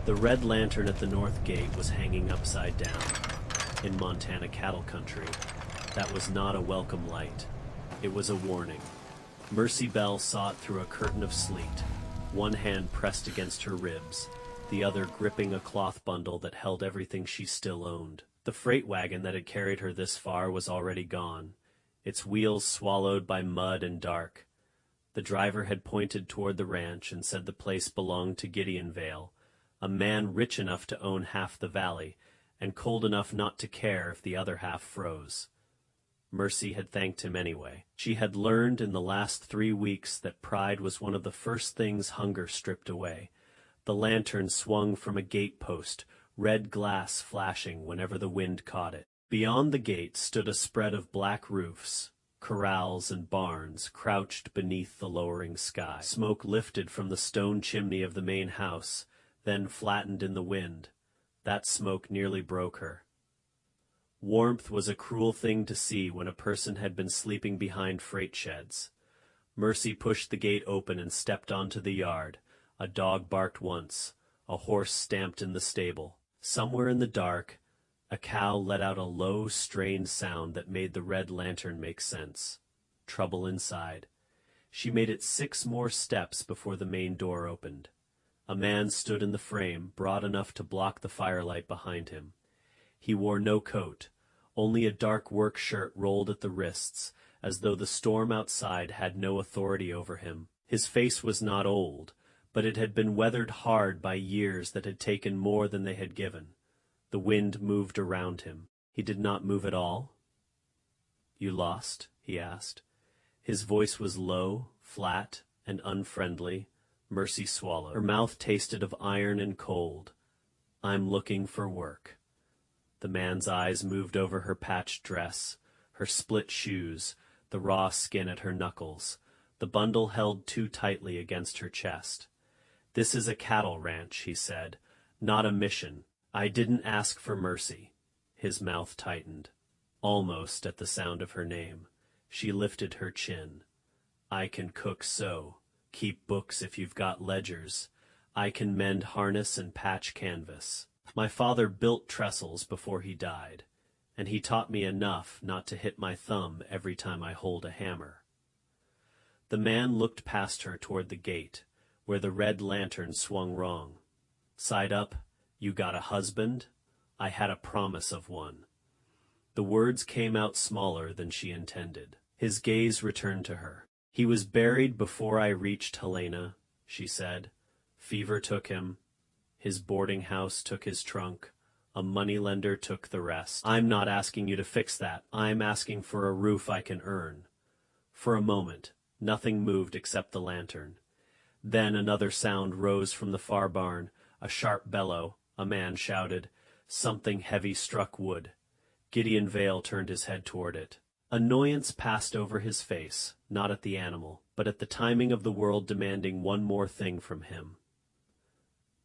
The red lantern at the north gate was hanging upside down. In Montana cattle country, that was not a welcome light. It was a warning. Mercy Bell saw it through a curtain of sleet, one hand pressed against her ribs, the other gripping a cloth bundle that held everything she still owned. The freight wagon that had carried her this far was already gone, its wheels swallowed by mud and dark. The driver had pointed toward the ranch and said the place belonged to Gideon Vale, a man rich enough to own half the valley, and cold enough not to care if the other half froze. Mercy had thanked him anyway. She had learned in the last 3 weeks that pride was one of the first things hunger stripped away. The lantern swung from a gate post, red glass flashing whenever the wind caught it. Beyond the gate stood a spread of black roofs, corrals and barns crouched beneath the lowering sky. Smoke lifted from the stone chimney of the main house, then flattened in the wind. That smoke nearly broke her. Warmth was a cruel thing to see when a person had been sleeping behind freight sheds. Mercy pushed the gate open and stepped onto the yard. A dog barked once. A horse stamped in the stable. Somewhere in the dark, a cow let out a low, strained sound that made the red lantern make sense. Trouble inside. She made it 6 more steps before the main door opened. A man stood in the frame, broad enough to block the firelight behind him. He wore no coat, only a dark work shirt rolled at the wrists, as though the storm outside had no authority over him. His face was not old, but it had been weathered hard by years that had taken more than they had given. The wind moved around him. He did not move at all. "You lost?" he asked. His voice was low, flat, and unfriendly. Mercy swallowed. Her mouth tasted of iron and cold. "I'm looking for work." The man's eyes moved over her patched dress, her split shoes, the raw skin at her knuckles, the bundle held too tightly against her chest. "This is a cattle ranch," he said, "not a mission. I didn't ask for mercy." His mouth tightened, almost at the sound of her name. She lifted her chin. "I can cook sew, keep books if you've got ledgers. I can mend harness and patch canvas. My father built trestles before he died, and he taught me enough not to hit my thumb every time I hold a hammer." The man looked past her toward the gate, where the red lantern swung wrong. "Side up, you got a husband? I had a promise of one." The words came out smaller than she intended. His gaze returned to her. "He was buried before I reached Helena," she said. "Fever took him. His boarding house took his trunk. A moneylender took the rest. I'm not asking you to fix that. I'm asking for a roof I can earn." For a moment, nothing moved except the lantern. Then another sound rose from the far barn, a sharp bellow. A man shouted. Something heavy struck wood. Gideon Vale turned his head toward it. Annoyance passed over his face, not at the animal, but at the timing of the world demanding one more thing from him.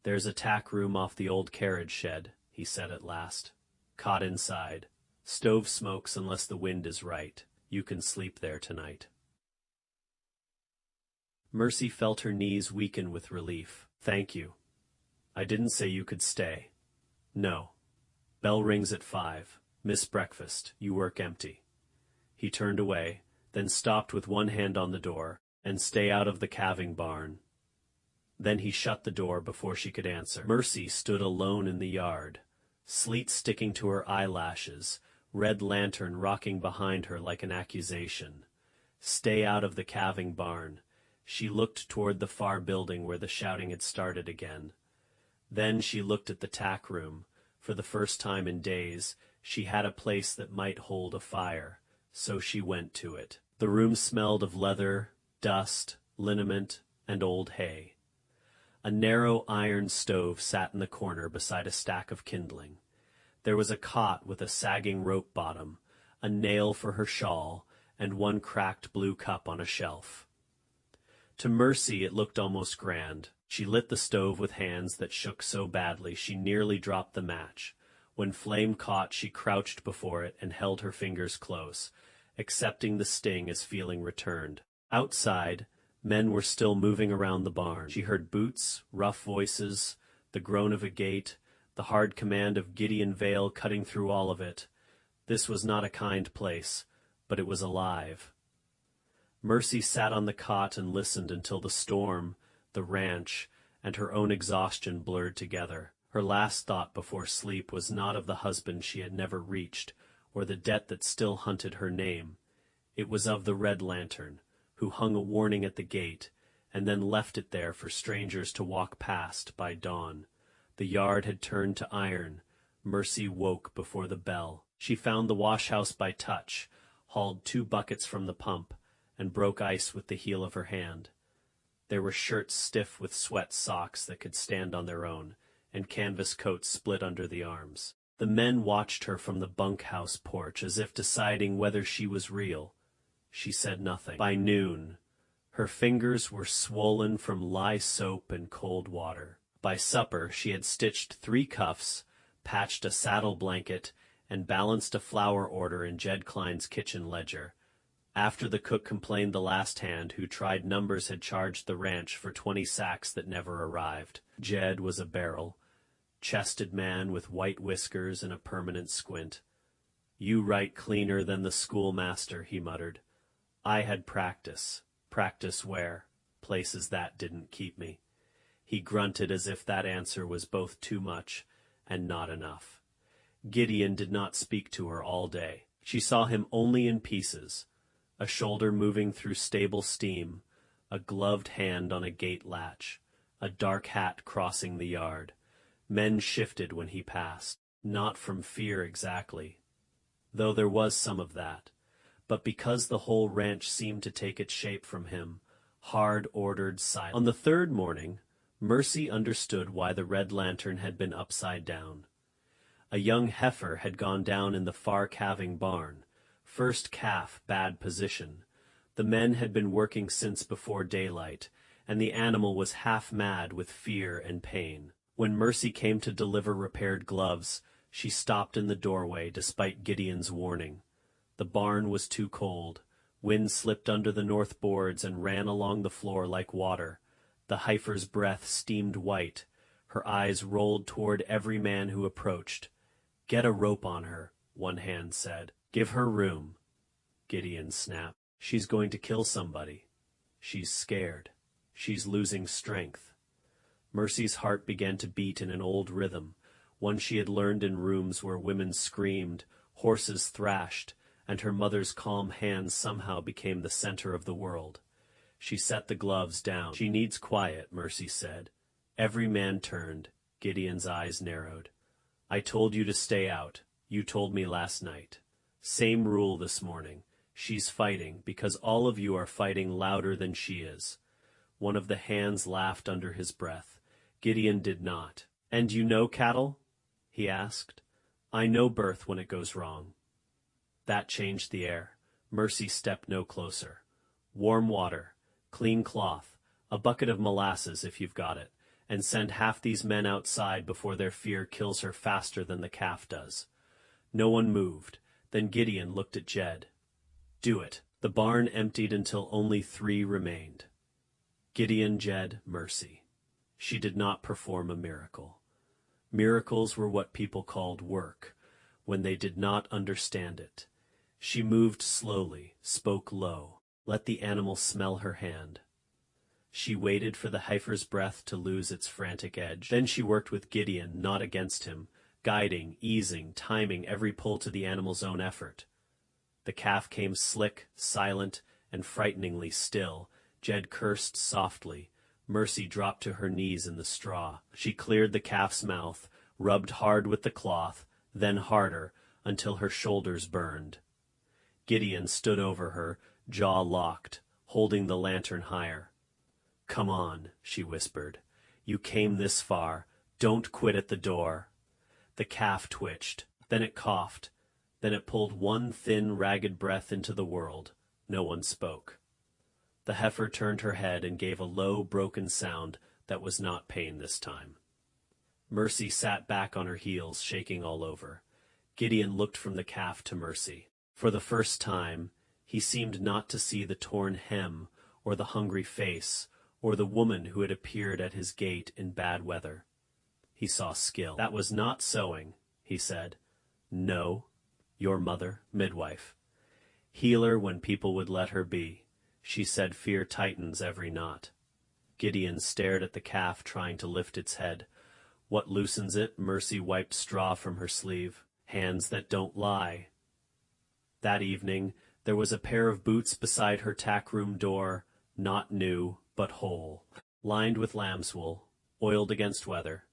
"There's a tack room off the old carriage shed," he said at last. "Cot inside. Stove smokes unless the wind is right. You can sleep there tonight." Mercy felt her knees weaken with relief. "Thank you. I didn't say you could stay." "No. Bell rings at 5. Miss breakfast. You work empty." He turned away, then stopped with one hand on the door. "And stay out of the calving barn." Then he shut the door before she could answer. Mercy stood alone in the yard, sleet sticking to her eyelashes, red lantern rocking behind her like an accusation. Stay out of the calving barn. She looked toward the far building where the shouting had started again. Then she looked at the tack room. For the first time in days, she had a place that might hold a fire, so she went to it. The room smelled of leather, dust, liniment, and old hay. A narrow iron stove sat in the corner beside a stack of kindling. There was a cot with a sagging rope bottom, a nail for her shawl, and one cracked blue cup on a shelf. To Mercy it looked almost grand. She lit the stove with hands that shook so badly she nearly dropped the match. When flame caught, she crouched before it and held her fingers close, accepting the sting as feeling returned. Outside, men were still moving around the barn. She heard boots, rough voices, the The groan of a gate, the hard command of Gideon Vale cutting through all of it. This was not a kind place, but it was alive. Mercy sat on the cot and listened until the storm, the ranch, and her own exhaustion blurred together. Her last thought before sleep was not of the husband she had never reached, or the debt that still hunted her name. It was of the Red Lantern, who hung a warning at the gate, and then left it there for strangers to walk past by dawn. The yard had turned to iron. Mercy woke before the bell. She found the wash-house by touch, hauled 2 buckets from the pump, and broke ice with the heel of her hand. There were shirts stiff with sweat socks that could stand on their own, and canvas coats split under the arms. The men watched her from the bunkhouse porch as if deciding whether she was real. She said nothing. By noon, her fingers were swollen from lye soap and cold water. By supper, she had stitched 3 cuffs, patched a saddle blanket, and balanced a flour order in Jed Klein's kitchen ledger. After the cook complained, the last hand who tried numbers had charged the ranch for 20 sacks that never arrived. Jed was a barrel-chested man with white whiskers and a permanent squint. "You write cleaner than the schoolmaster," he muttered. "I had practice. Practice where? Places that didn't keep me." He grunted as if that answer was both too much and not enough. Gideon did not speak to her all day. She saw him only in pieces, a shoulder moving through stable steam, a gloved hand on a gate latch, a dark hat crossing the yard. Men shifted when he passed, not from fear exactly, though there was some of that, but because the whole ranch seemed to take its shape from him, hard-ordered silence. On the 3rd morning, Mercy understood why the Red Lantern had been upside down. A young heifer had gone down in the far calving barn. First calf, bad position. The men had been working since before daylight, and the animal was half mad with fear and pain. When Mercy came to deliver repaired gloves, she stopped in the doorway despite Gideon's warning. The barn was too cold. Wind slipped under the north boards and ran along the floor like water. The heifer's breath steamed white. Her eyes rolled toward every man who approached. "Get a rope on her," one hand said. "Give her room," Gideon snapped. "She's going to kill somebody. She's scared. She's losing strength." Mercy's heart began to beat in an old rhythm, one she had learned in rooms where women screamed, horses thrashed, and her mother's calm hands somehow became the center of the world. She set the gloves down. "She needs quiet," Mercy said. Every man turned. Gideon's eyes narrowed. "I told you to stay out. You told me last night. Same rule this morning. She's fighting because all of you are fighting louder than she is." One of the hands laughed under his breath. Gideon did not. "And you know cattle?" he asked. "I know birth when it goes wrong." That changed the air. Mercy stepped no closer. "Warm water, clean cloth, a bucket of molasses if you've got it, and send half these men outside before their fear kills her faster than the calf does." No one moved. Then Gideon looked at Jed. "Do it." The barn emptied until only 3 remained. Gideon, Jed, Mercy. She did not perform a miracle. Miracles were what people called work, when they did not understand it. She moved slowly, spoke low, let the animal smell her hand. She waited for the heifer's breath to lose its frantic edge. Then she worked with Gideon, not against him, guiding, easing, timing every pull to the animal's own effort. The calf came slick, silent, and frighteningly still. Jed cursed softly. Mercy dropped to her knees in the straw. She cleared the calf's mouth, rubbed hard with the cloth, then harder, until her shoulders burned. Gideon stood over her, jaw locked, holding the lantern higher. "Come on," she whispered. "You came this far. Don't quit at the door." The calf twitched. Then it coughed. Then it pulled one thin, ragged breath into the world. No one spoke. The heifer turned her head and gave a low, broken sound that was not pain this time. Mercy sat back on her heels, shaking all over. Gideon looked from the calf to Mercy. For the first time, he seemed not to see the torn hem, or the hungry face, or the woman who had appeared at his gate in bad weather. He saw skill. That was not sewing, he said. No, your mother, midwife. Healer when people would let her be. She said fear tightens every knot. Gideon stared at the calf trying to lift its head. What loosens it? Mercy wiped straw from her sleeve. Hands that don't lie. That evening, there was a pair of boots beside her tack room door, not new, but whole, lined with lamb's wool, oiled against weather.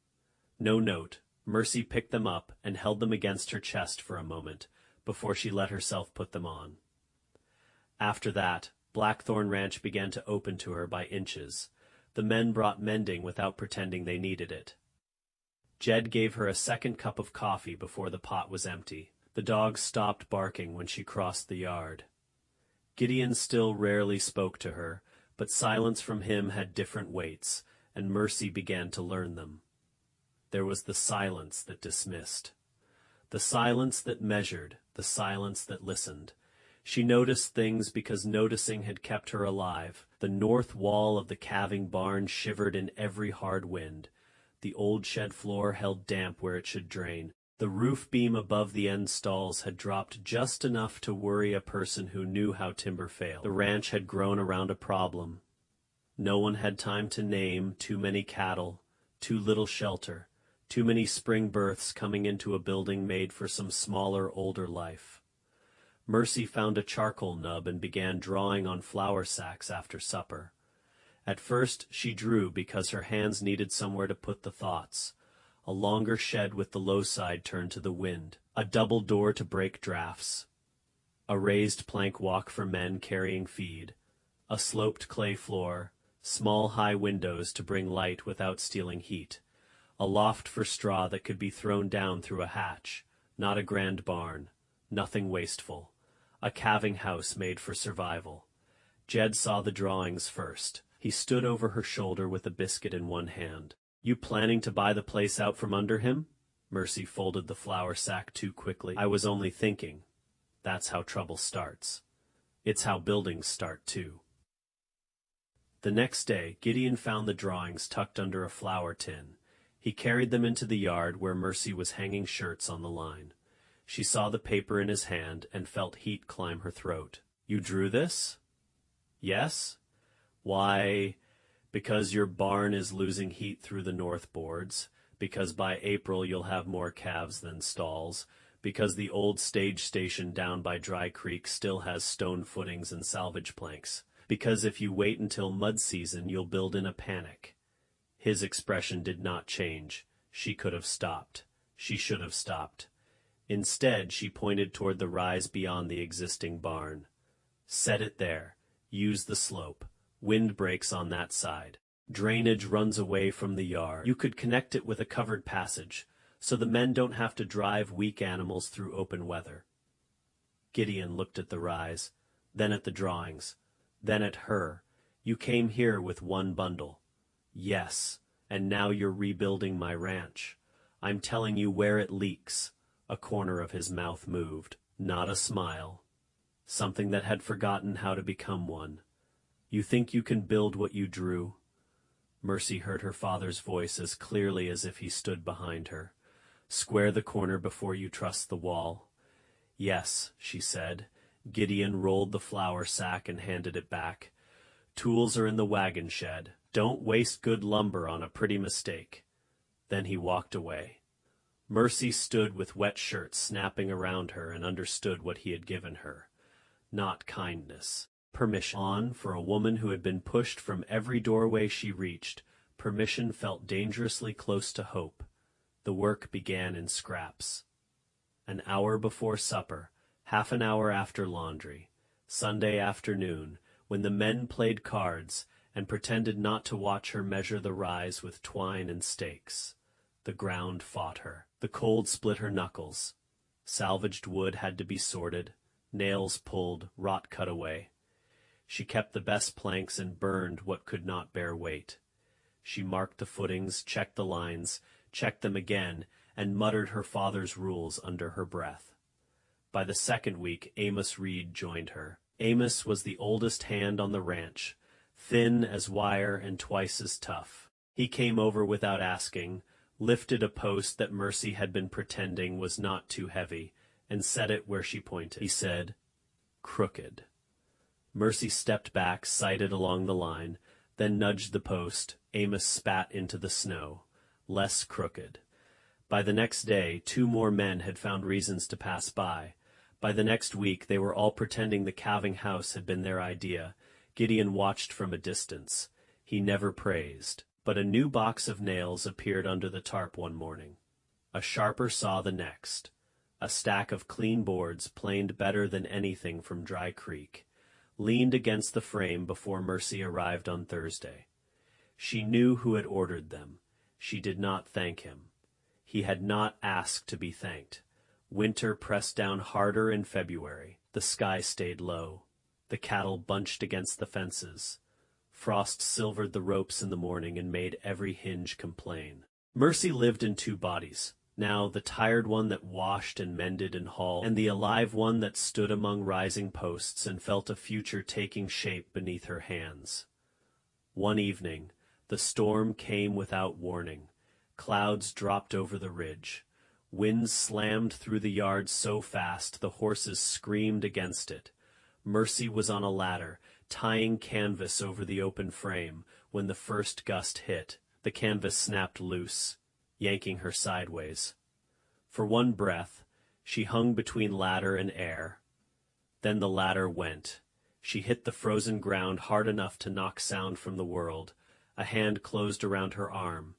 No note. Mercy picked them up and held them against her chest for a moment, before she let herself put them on. After that, Blackthorn Ranch began to open to her by inches. The men brought mending without pretending they needed it. Jed gave her a second cup of coffee before the pot was empty. The dog stopped barking when she crossed the yard. Gideon still rarely spoke to her, but silence from him had different weights, and Mercy began to learn them. There was the silence that dismissed, the silence that measured, the silence that listened. She noticed things because noticing had kept her alive. The north wall of the calving barn shivered in every hard wind. The old shed floor held damp where it should drain. The roof beam above the end stalls had dropped just enough to worry a person who knew how timber failed. The ranch had grown around a problem. No one had time to name too many cattle, too little shelter, too many spring births coming into a building made for some smaller, older life. Mercy found a charcoal nub and began drawing on flour sacks after supper. At first she drew because her hands needed somewhere to put the thoughts. A longer shed with the low side turned to the wind, a double door to break drafts, a raised plank walk for men carrying feed, a sloped clay floor, small high windows to bring light without stealing heat, a loft for straw that could be thrown down through a hatch, not a grand barn, nothing wasteful, a calving house made for survival. Jed saw the drawings first. He stood over her shoulder with a biscuit in one hand. You planning to buy the place out from under him? Mercy folded the flour sack too quickly. I was only thinking. That's how trouble starts. It's how buildings start, too. The next day, Gideon found the drawings tucked under a flour tin. He carried them into the yard where Mercy was hanging shirts on the line. She saw the paper in his hand and felt heat climb her throat. You drew this? Yes? Why, because your barn is losing heat through the north boards, because by April you'll have more calves than stalls, because the old stage station down by Dry Creek still has stone footings and salvage planks, because if you wait until mud season you'll build in a panic. His expression did not change. She could have stopped. She should have stopped. Instead, she pointed toward the rise beyond the existing barn. Set it there. Use the slope. Wind breaks on that side. Drainage runs away from the yard. You could connect it with a covered passage, so the men don't have to drive weak animals through open weather. Gideon looked at the rise, then at the drawings, then at her. You came here with one bundle. Yes, and now you're rebuilding my ranch. I'm telling you where it leaks. A corner of his mouth moved, not a smile. Something that had forgotten how to become one. You think you can build what you drew? Mercy heard her father's voice as clearly as if he stood behind her. Square the corner before you trust the wall. Yes, she said. Gideon rolled the flour sack and handed it back. Tools are in the wagon shed. Don't waste good lumber on a pretty mistake. Then he walked away. Mercy stood with wet shirts snapping around her and understood what he had given her. Not kindness. Permission. On for a woman who had been pushed from every doorway she reached. Permission felt dangerously close to hope. The work began in scraps. An hour before supper, half an hour after laundry, Sunday afternoon, when the men played cards and pretended not to watch her measure the rise with twine and stakes. The ground fought her. The cold split her knuckles. Salvaged wood had to be sorted, nails pulled, wrought cut away. She kept the best planks and burned what could not bear weight. She marked the footings, checked the lines, checked them again, and muttered her father's rules under her breath. By the second week, Amos Reed joined her. Amos was the oldest hand on the ranch, thin as wire and twice as tough. He came over without asking, lifted a post that Mercy had been pretending was not too heavy, and set it where she pointed. He said, "Crooked." Mercy stepped back, sighted along the line, then nudged the post. Amos spat into the snow. Less crooked. By the next day, 2 more men had found reasons to pass by. By the next week, they were all pretending the calving house had been their idea. Gideon watched from a distance. He never praised. But a new box of nails appeared under the tarp one morning. A sharper saw the next. A stack of clean boards, planed better than anything from Dry Creek, leaned against the frame before Mercy arrived on Thursday. She knew who had ordered them. She did not thank him. He had not asked to be thanked. Winter pressed down harder in February. The sky stayed low. The cattle bunched against the fences. Frost silvered the ropes in the morning and made every hinge complain. Mercy lived in 2 bodies. Now the tired one that washed and mended and hauled, and the alive one that stood among rising posts and felt a future taking shape beneath her hands. One evening, the storm came without warning. Clouds dropped over the ridge. Winds slammed through the yard so fast the horses screamed against it. Mercy was on a ladder, tying canvas over the open frame, when the first gust hit. The canvas snapped loose, yanking her sideways. For one breath, she hung between ladder and air. Then the ladder went. She hit the frozen ground hard enough to knock sound from the world. A hand closed around her arm.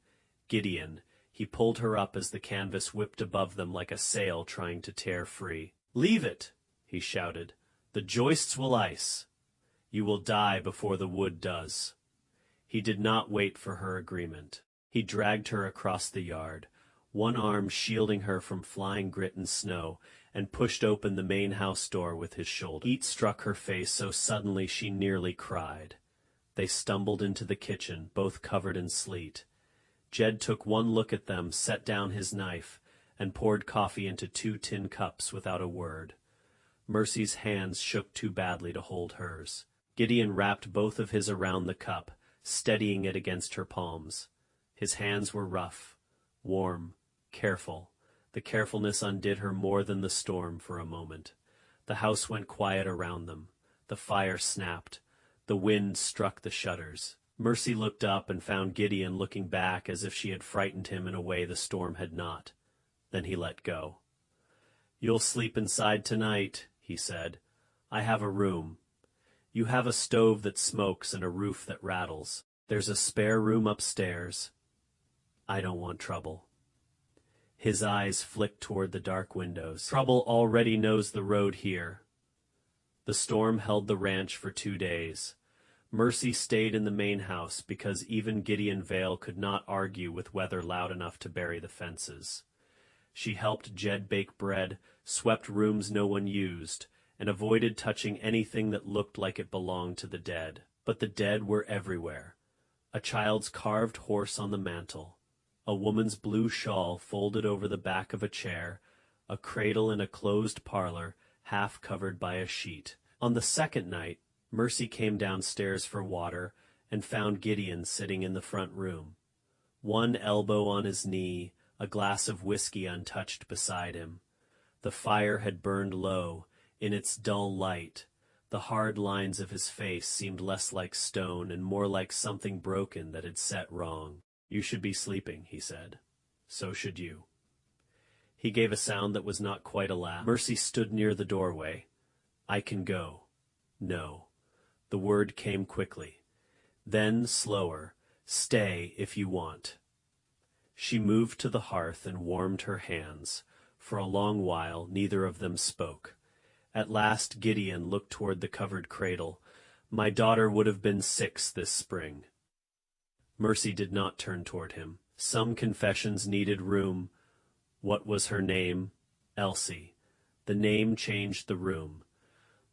Gideon. He pulled her up as the canvas whipped above them like a sail trying to tear free. "Leave it," he shouted. "The joists will ice. You will die before the wood does." He did not wait for her agreement. He dragged her across the yard, one arm shielding her from flying grit and snow, and pushed open the main house door with his shoulder. Heat struck her face so suddenly she nearly cried. They stumbled into the kitchen, both covered in sleet. Jed took one look at them, set down his knife, and poured coffee into 2 tin cups without a word. Mercy's hands shook too badly to hold hers. Gideon wrapped both of his around the cup, steadying it against her palms. His hands were rough, warm, careful. The carefulness undid her more than the storm for a moment. The house went quiet around them. The fire snapped. The wind struck the shutters. Mercy looked up and found Gideon looking back as if she had frightened him in a way the storm had not. Then he let go. "You'll sleep inside tonight," he said. "I have a room. You have a stove that smokes and a roof that rattles. There's a spare room upstairs. I don't want trouble." His eyes flicked toward the dark windows. "Trouble already knows the road here." The storm held the ranch for 2 days. Mercy stayed in the main house because even Gideon Vale could not argue with weather loud enough to bury the fences. She helped Jed bake bread, swept rooms no one used, and avoided touching anything that looked like it belonged to the dead. But the dead were everywhere. A child's carved horse on the mantel, a woman's blue shawl folded over the back of a chair, a cradle in a closed parlor, half covered by a sheet. On the second night, Mercy came downstairs for water and found Gideon sitting in the front room. One elbow on his knee, a glass of whiskey untouched beside him. The fire had burned low. In its dull light, the hard lines of his face seemed less like stone and more like something broken that had set wrong. "You should be sleeping," he said. "So should you." He gave a sound that was not quite a laugh. Mercy stood near the doorway. "I can go." "No." The word came quickly. Then, slower, "Stay if you want." She moved to the hearth and warmed her hands. For a long while, neither of them spoke. At last Gideon looked toward the covered cradle. "My daughter would have been 6 this spring." Mercy did not turn toward him. Some confessions needed room. What was her name? Elsie. The name changed the room.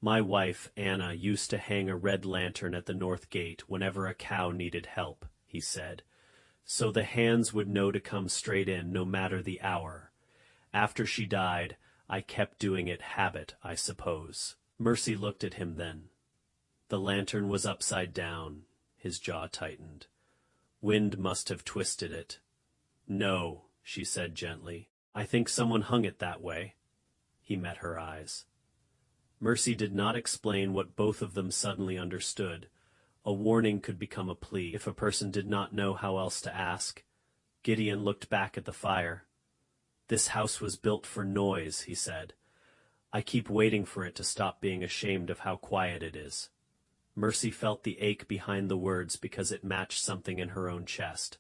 "My wife, Anna, used to hang a red lantern at the north gate whenever a cow needed help," he said, "so the hands would know to come straight in no matter the hour. After she died, I kept doing it habit, I suppose." Mercy looked at him then. The lantern was upside down. His jaw tightened. Wind must have twisted it. "No," she said gently. "I think someone hung it that way." He met her eyes. Mercy did not explain what both of them suddenly understood. A warning could become a plea if a person did not know how else to ask. Gideon looked back at the fire. "This house was built for noise," he said. "I keep waiting for it to stop being ashamed of how quiet it is." Mercy felt the ache behind the words because it matched something in her own chest.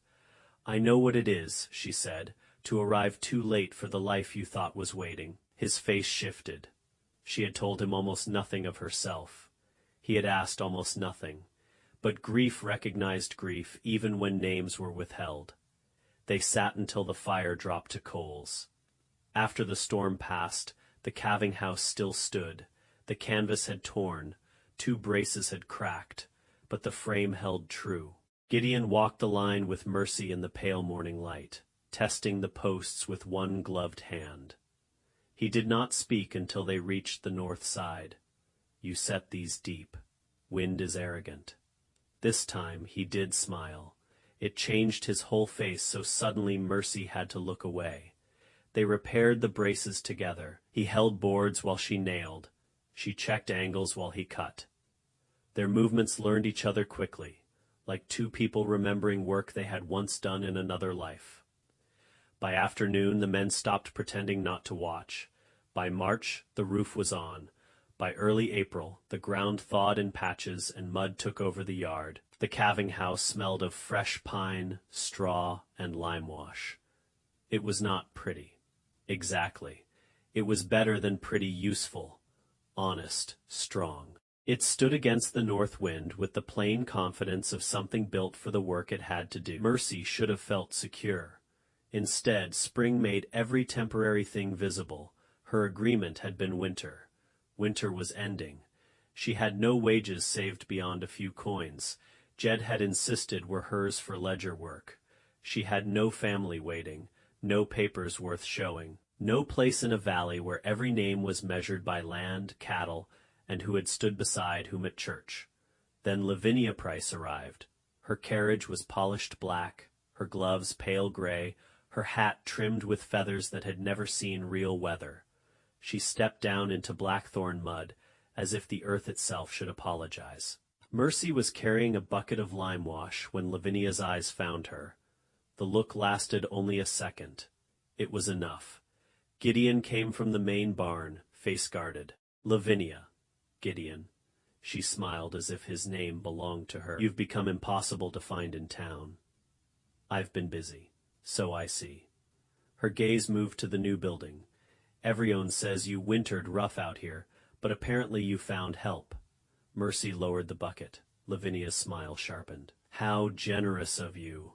"I know what it is," she said, "to arrive too late for the life you thought was waiting." His face shifted. She had told him almost nothing of herself. He had asked almost nothing. But grief recognized grief even when names were withheld. They sat until the fire dropped to coals. After the storm passed, the calving house still stood. The canvas had torn, 2 braces had cracked, but the frame held true. Gideon walked the line with Mercy in the pale morning light, testing the posts with one gloved hand. He did not speak until they reached the north side. "You set these deep. Wind is arrogant." This time he did smile. It changed his whole face so suddenly Mercy had to look away. They repaired the braces together. He held boards while she nailed. She checked angles while he cut. Their movements learned each other quickly, like 2 people remembering work they had once done in another life. By afternoon, the men stopped pretending not to watch. By March, the roof was on. By early April, the ground thawed in patches and mud took over the yard. The calving house smelled of fresh pine, straw, and lime wash. It was not pretty. Exactly. It was better than pretty, useful, honest, strong. It stood against the north wind with the plain confidence of something built for the work it had to do. Mercy should have felt secure. Instead, spring made every temporary thing visible. Her agreement had been winter. Winter was ending. She had no wages saved beyond a few coins. Jed had insisted were hers for ledger work. She had no family waiting, no papers worth showing, no place in a valley where every name was measured by land, cattle, and who had stood beside whom at church. Then Lavinia Price arrived. Her carriage was polished black, her gloves pale gray, her hat trimmed with feathers that had never seen real weather. She stepped down into Blackthorn mud, as if the earth itself should apologize. Mercy was carrying a bucket of lime wash when Lavinia's eyes found her. The look lasted only a second. It was enough. Gideon came from the main barn, face guarded. "Lavinia." "Gideon." She smiled as if his name belonged to her. "You've become impossible to find in town." "I've been busy. So I see." Her gaze moved to the new building. "Everyone says you wintered rough out here, but apparently you found help." Mercy lowered the bucket. Lavinia's smile sharpened. "How generous of you."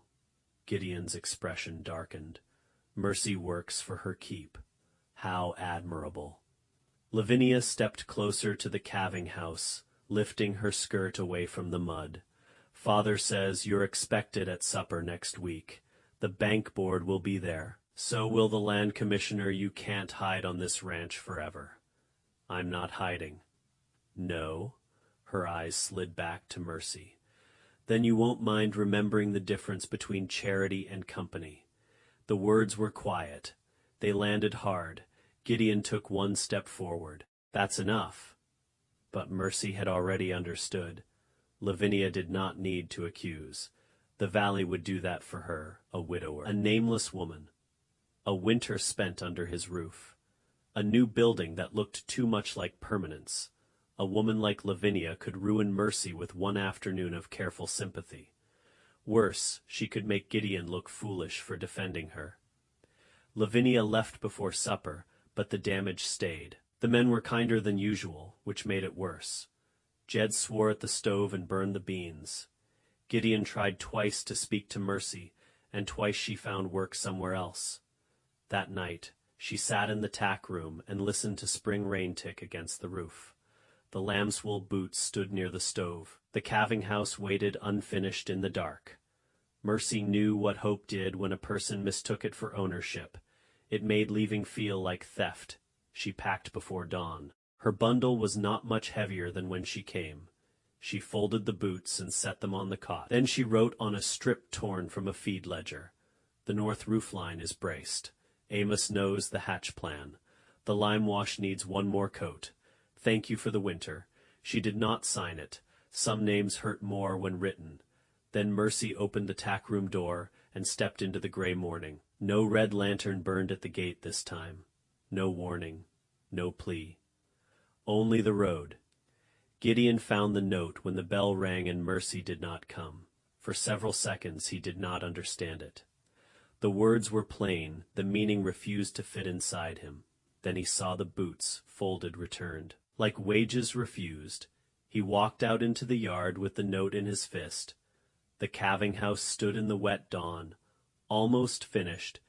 Gideon's expression darkened. "Mercy works for her keep. How admirable." Lavinia stepped closer to the calving house, lifting her skirt away from the mud. "Father says you're expected at supper next week. The bank board will be there. So will the land commissioner. You can't hide on this ranch forever." "I'm not hiding." "No?" Her eyes slid back to Mercy. "Then you won't mind remembering the difference between charity and company." The words were quiet. They landed hard. Gideon took one step forward. "That's enough." But Mercy had already understood. Lavinia did not need to accuse. The valley would do that for her, a widower, a nameless woman. A winter spent under his roof. A new building that looked too much like permanence. A woman like Lavinia could ruin Mercy with one afternoon of careful sympathy. Worse, she could make Gideon look foolish for defending her. Lavinia left before supper, but the damage stayed. The men were kinder than usual, which made it worse. Jed swore at the stove and burned the beans. Gideon tried twice to speak to Mercy, and twice she found work somewhere else. That night, she sat in the tack room and listened to spring rain tick against the roof. The lamb's wool boots stood near the stove. The calving house waited unfinished in the dark. Mercy knew what hope did when a person mistook it for ownership. It made leaving feel like theft. She packed before dawn. Her bundle was not much heavier than when she came. She folded the boots and set them on the cot. Then she wrote on a strip torn from a feed ledger. The north roofline is braced. Amos knows the hatch plan. The lime wash needs one more coat. Thank you for the winter. She did not sign it. Some names hurt more when written. Then Mercy opened the tack room door and stepped into the gray morning. No red lantern burned at the gate this time. No warning. No plea. Only the road. Gideon found the note when the bell rang and Mercy did not come. For several seconds he did not understand it. The words were plain, the meaning refused to fit inside him. Then he saw the boots, folded, returned. Like wages refused. He walked out into the yard with the note in his fist. The calving house stood in the wet dawn, almost finished,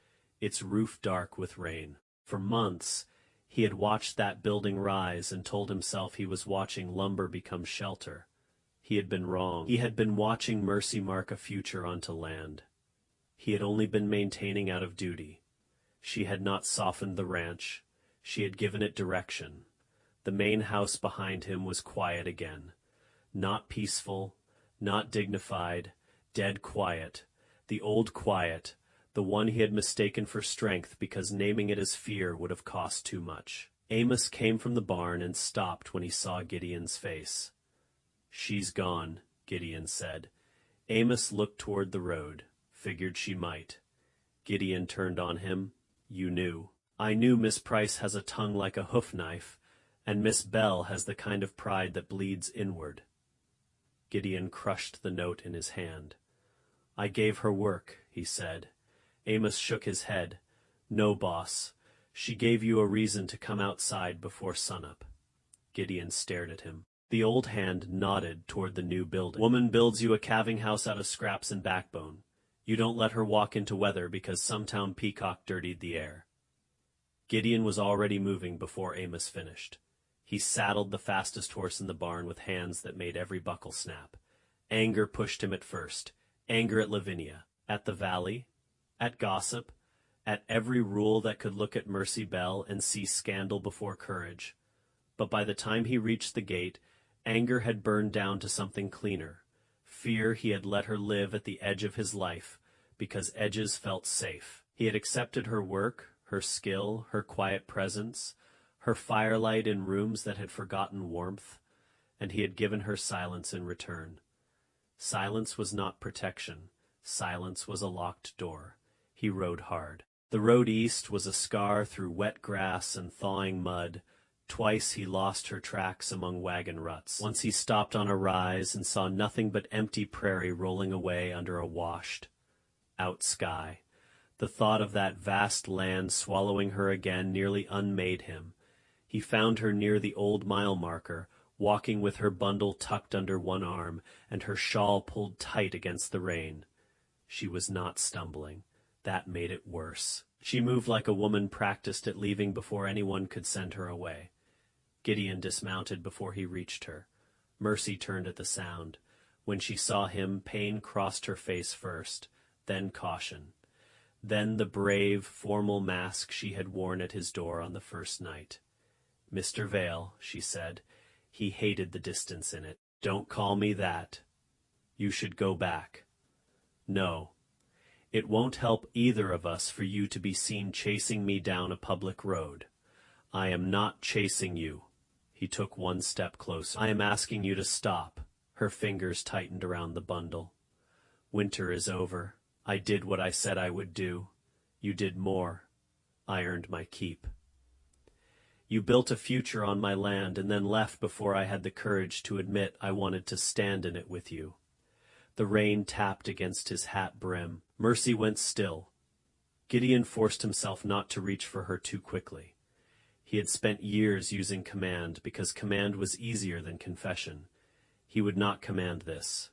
its roof dark with rain. For months, he had watched that building rise and told himself he was watching lumber become shelter. He had been wrong. He had been watching Mercy mark a future onto land. He had only been maintaining out of duty. She had not softened the ranch. She had given it direction. The main house behind him was quiet again. Not peaceful, not dignified, dead quiet. The old quiet, the one he had mistaken for strength because naming it as fear would have cost too much. Amos came from the barn and stopped when he saw Gideon's face. "She's gone," Gideon said. Amos looked toward the road, figured she might. Gideon turned on him. "You knew." "I knew Miss Price has a tongue like a hoof knife, and Miss Bell has the kind of pride that bleeds inward." Gideon crushed the note in his hand. "I gave her work," he said. Amos shook his head. "No, boss. She gave you a reason to come outside before sunup." Gideon stared at him. The old hand nodded toward the new building. "Woman builds you a calving house out of scraps and backbone. You don't let her walk into weather because some town peacock dirtied the air." Gideon was already moving before Amos finished. He saddled the fastest horse in the barn with hands that made every buckle snap. Anger pushed him at first. Anger at Lavinia, at the valley, at gossip, at every rule that could look at Mercy Bell and see scandal before courage. But by the time he reached the gate, anger had burned down to something cleaner. Fear he had let her live at the edge of his life, because edges felt safe. He had accepted her work, her skill, her quiet presence, her firelight in rooms that had forgotten warmth, and he had given her silence in return. Silence was not protection. Silence was a locked door. He rode hard. The road east was a scar through wet grass and thawing mud. Twice he lost her tracks among wagon ruts. Once he stopped on a rise and saw nothing but empty prairie rolling away under a washed out sky. The thought of that vast land swallowing her again nearly unmade him. He found her near the old mile marker, walking with her bundle tucked under one arm and her shawl pulled tight against the rain. She was not stumbling. That made it worse. She moved like a woman practiced at leaving before anyone could send her away. Gideon dismounted before he reached her. Mercy turned at the sound. When she saw him, pain crossed her face first, then caution. Then the brave, formal mask she had worn at his door on the first night. "Mr. Vale," she said. He hated the distance in it. "Don't call me that. You should go back." "No. It won't help either of us for you to be seen chasing me down a public road. I am not chasing you." He took one step closer. "I am asking you to stop." Her fingers tightened around the bundle. "Winter is over. I did what I said I would do. You did more. I earned my keep. You built a future on my land and then left before I had the courage to admit I wanted to stand in it with you." The rain tapped against his hat brim. Mercy went still. Gideon forced himself not to reach for her too quickly. He had spent years using command because command was easier than confession. He would not command this.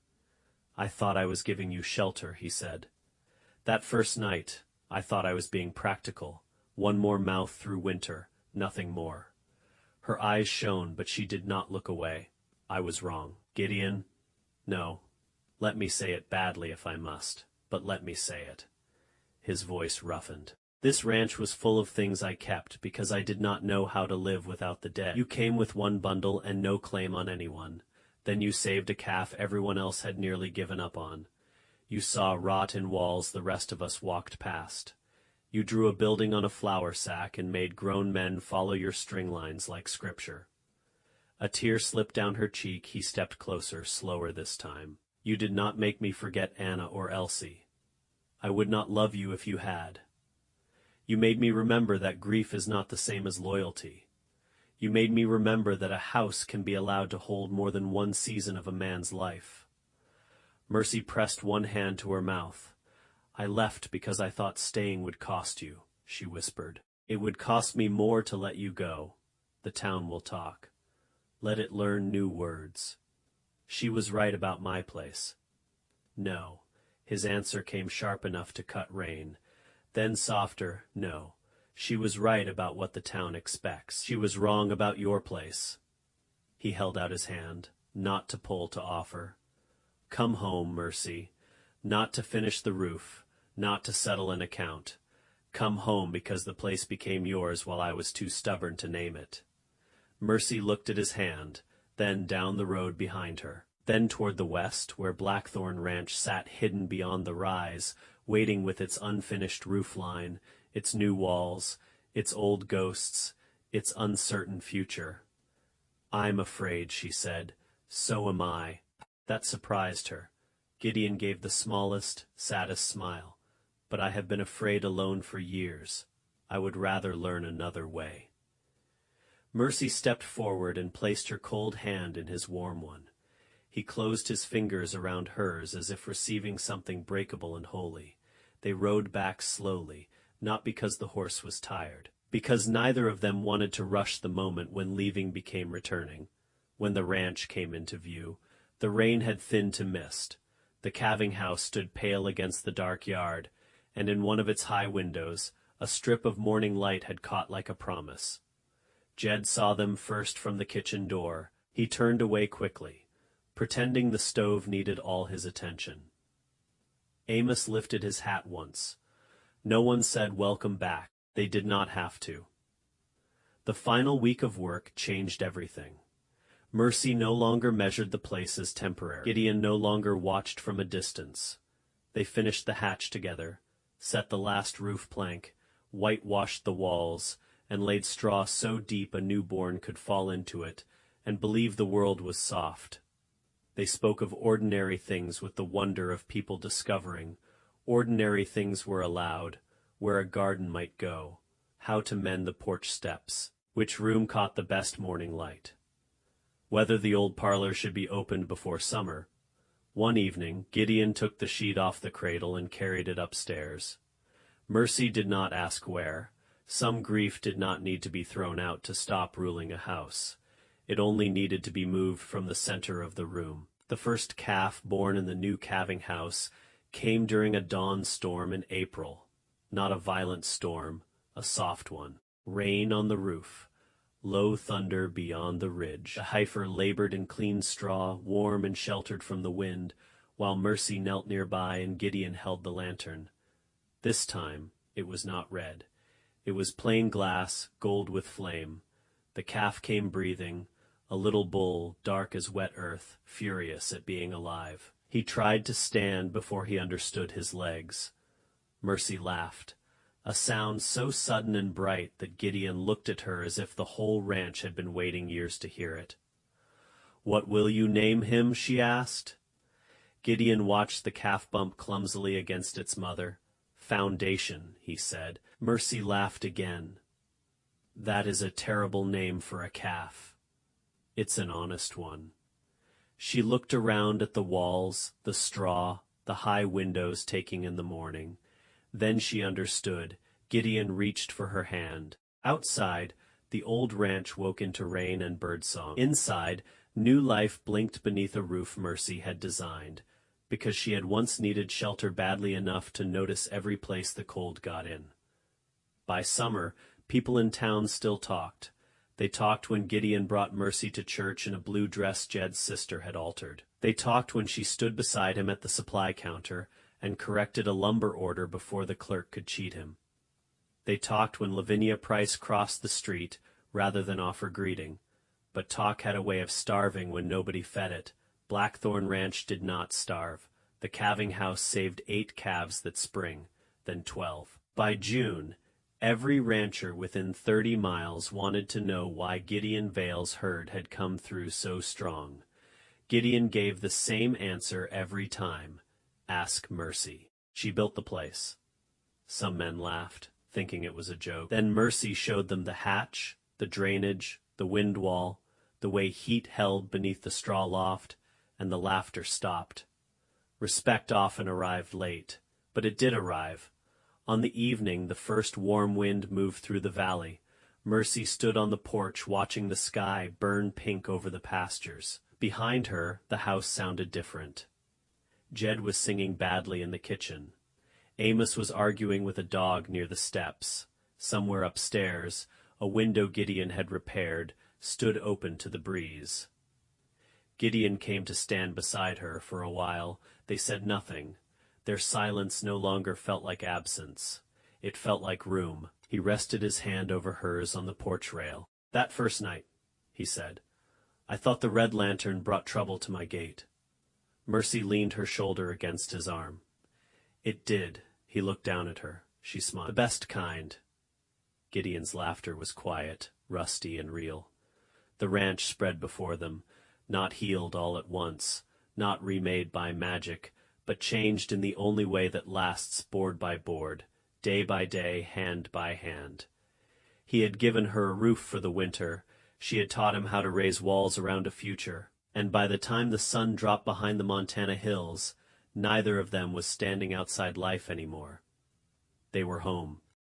"I thought I was giving you shelter," he said. "That first night, I thought I was being practical. One more mouth through winter, nothing more." Her eyes shone, but she did not look away. "I was wrong. Gideon, no. Let me say it badly if I must, but let me say it." His voice roughened. "This ranch was full of things I kept because I did not know how to live without the dead. You came with one bundle and no claim on anyone. Then you saved a calf everyone else had nearly given up on. You saw rot in walls the rest of us walked past. You drew a building on a flour sack and made grown men follow your string lines like scripture. A tear slipped down her cheek. He stepped closer, slower this time. You did not make me forget Anna or Elsie. I would not love you if you had. You made me remember that grief is not the same as loyalty. You made me remember that a house can be allowed to hold more than one season of a man's life. Mercy pressed one hand to her mouth. I left because I thought staying would cost you, she whispered. It would cost me more to let you go. The town will talk. Let it learn new words. She was right about my place. No. His answer came sharp enough to cut Rain. Then softer, no. She was right about what the town expects. She was wrong about your place. He held out his hand, not to pull, to offer. Come home, Mercy. Not to finish the roof, not to settle an account. Come home because the place became yours while I was too stubborn to name it. Mercy looked at his hand, then down the road behind her, then toward the west, where Blackthorn Ranch sat hidden beyond the rise, waiting with its unfinished roof line, its new walls, its old ghosts, its uncertain future. I'm afraid, she said. So am I. That surprised her. Gideon gave the smallest, saddest smile. But I have been afraid alone for years. I would rather learn another way. Mercy stepped forward and placed her cold hand in his warm one. He closed his fingers around hers as if receiving something breakable and holy. They rode back slowly, not because the horse was tired, because neither of them wanted to rush the moment when leaving became returning. When the ranch came into view, the rain had thinned to mist. The calving house stood pale against the dark yard, and in one of its high windows, a strip of morning light had caught like a promise. Jed saw them first from the kitchen door. He turned away quickly, pretending the stove needed all his attention. Amos lifted his hat once. No one said welcome back. They did not have to. The final week of work changed everything. Mercy no longer measured the place as temporary. Gideon no longer watched from a distance. They finished the hatch together, set the last roof plank, whitewashed the walls, and laid straw so deep a newborn could fall into it and believe the world was soft. They spoke of ordinary things with the wonder of people discovering. Ordinary things were allowed, where a garden might go, how to mend the porch steps, which room caught the best morning light, whether the old parlor should be opened before summer. One evening, Gideon took the sheet off the cradle and carried it upstairs. Mercy did not ask where. Some grief did not need to be thrown out to stop ruling a house. It only needed to be moved from the center of the room. The first calf born in the new calving house came during a dawn storm in April. Not a violent storm, a soft one. Rain on the roof, low thunder beyond the ridge. The heifer labored in clean straw, warm and sheltered from the wind, while Mercy knelt nearby and Gideon held the lantern. This time it was not red. It was plain glass, gold with flame. The calf came breathing, a little bull, dark as wet earth, furious at being alive. He tried to stand before he understood his legs. Mercy laughed, a sound so sudden and bright that Gideon looked at her as if the whole ranch had been waiting years to hear it. "What will you name him?" she asked. Gideon watched the calf bump clumsily against its mother. "Foundation," he said. Mercy laughed again. "That is a terrible name for a calf." "It's an honest one." She looked around at the walls, the straw, the high windows taking in the morning. Then she understood. Gideon reached for her hand. Outside, the old ranch woke into rain and birdsong. Inside, new life blinked beneath a roof Mercy had designed, because she had once needed shelter badly enough to notice every place the cold got in. By summer, people in town still talked. They talked when Gideon brought Mercy to church in a blue dress Jed's sister had altered. They talked when she stood beside him at the supply counter and corrected a lumber order before the clerk could cheat him. They talked when Lavinia Price crossed the street rather than offer greeting. But talk had a way of starving when nobody fed it. Blackthorn Ranch did not starve. The calving house saved 8 calves that spring, then 12. By June, every rancher within 30 miles wanted to know why Gideon Vale's herd had come through so strong. Gideon gave the same answer every time: ask Mercy. She built the place. Some men laughed, thinking it was a joke. Then Mercy showed them the hatch, the drainage, the wind wall, the way heat held beneath the straw loft, and the laughter stopped. Respect often arrived late, but it did arrive. On the evening the first warm wind moved through the valley. Mercy stood on the porch watching the sky burn pink over the pastures. Behind her, the house sounded different. Jed was singing badly in the kitchen. Amos was arguing with a dog near the steps. Somewhere upstairs, a window Gideon had repaired stood open to the breeze. Gideon came to stand beside her for a while. They said nothing. Their silence no longer felt like absence. It felt like room. He rested his hand over hers on the porch rail. "That first night," he said, "I thought the red lantern brought trouble to my gate." Mercy leaned her shoulder against his arm. "It did." He looked down at her. She smiled. "The best kind." Gideon's laughter was quiet, rusty, and real. The ranch spread before them, not healed all at once, not remade by magic, but changed in the only way that lasts, board by board, day by day, hand by hand. He had given her a roof for the winter. She had taught him how to raise walls around a future, and by the time the sun dropped behind the Montana hills, neither of them was standing outside life anymore. They were home.